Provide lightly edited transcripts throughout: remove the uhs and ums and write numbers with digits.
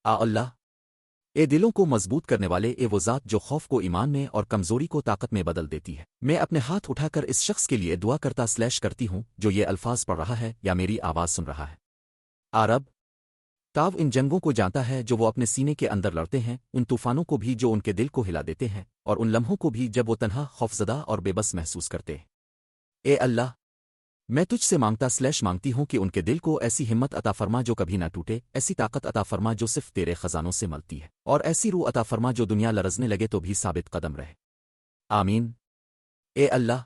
اللہ اے دلوں کو مضبوط کرنے والے اے وہ ذات جو خوف کو ایمان میں اور کمزوری کو طاقت میں بدل دیتی ہے، میں اپنے ہاتھ اٹھا کر اس شخص کے لیے دعا کرتی ہوں جو یہ الفاظ پڑھ رہا ہے یا میری آواز سن رہا ہے۔ رب تاو ان جنگوں کو جانتا ہے جو وہ اپنے سینے کے اندر لڑتے ہیں، ان طوفانوں کو بھی جو ان کے دل کو ہلا دیتے ہیں، اور ان لمحوں کو بھی جب وہ تنہا، خوفزدہ اور بے بس محسوس کرتے ہیں۔ اے اللہ میں تجھ سے مانگتی ہوں کہ ان کے دل کو ایسی ہمت عطا فرما جو کبھی نہ ٹوٹے، ایسی طاقت عطا فرما جو صرف تیرے خزانوں سے ملتی ہے، اور ایسی روح عطا فرما جو دنیا لرزنے لگے تو بھی ثابت قدم رہے۔ آمین۔ اے اللہ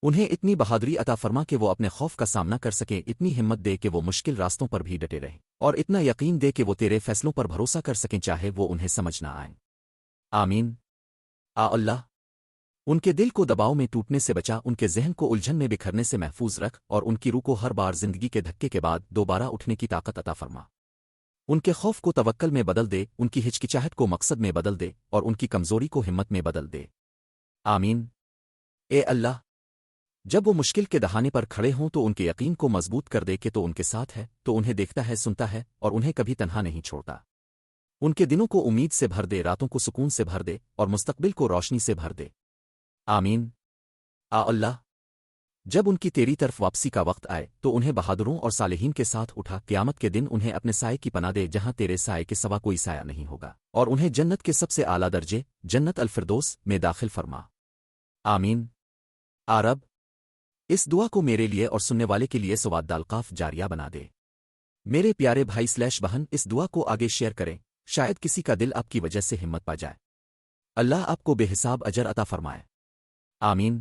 انہیں اتنی بہادری عطا فرما کہ وہ اپنے خوف کا سامنا کر سکیں، اتنی ہمت دے کہ وہ مشکل راستوں پر بھی ڈٹے رہیں، اور اتنا یقین دے کہ وہ تیرے فیصلوں پر بھروسہ کر سکیں چاہے وہ انہیں سمجھ نہ آئیں۔ آمین۔ اللہ ان کے دل کو دباؤ میں ٹوٹنے سے بچا، ان کے ذہن کو الجھن میں بکھرنے سے محفوظ رکھ، اور ان کی روح کو ہر بار زندگی کے دھکے کے بعد دوبارہ اٹھنے کی طاقت عطا فرما۔ ان کے خوف کو توکل میں بدل دے، ان کی ہچکچاہٹ کو مقصد میں بدل دے، اور ان کی کمزوری کو ہمت میں بدل دے۔ آمین۔ اے اللہ جب وہ مشکل کے دہانے پر کھڑے ہوں تو ان کے یقین کو مضبوط کر دے کہ تو ان کے ساتھ ہے، تو انہیں دیکھتا ہے، سنتا ہے، اور انہیں کبھی تنہا نہیں چھوڑتا۔ ان کے دنوں کو امید سے بھر دے، راتوں کو سکون سے بھر دے، اور مستقبل کو روشنی سے بھر دے۔ آمین۔ اللہ جب ان کی تیری طرف واپسی کا وقت آئے تو انہیں بہادروں اور صالحین کے ساتھ اٹھا، قیامت کے دن انہیں اپنے سائے کی پناہ دے جہاں تیرے سائے کے سوا کوئی سایہ نہیں ہوگا، اور انہیں جنت کے سب سے اعلیٰ درجے، جنت الفردوس میں داخل فرما۔ آمین۔ رب اس دعا کو میرے لیے اور سننے والے کے لیے سواد القاف جاریہ بنا دے۔ میرے پیارے بھائی بہن اس دعا کو آگے شیئر کریں، شاید کسی کا دل آپ کی وجہ سے ہمت پا جائے۔ اللہ آپ کو بے حساب اجر عطا فرمائے۔ آمین۔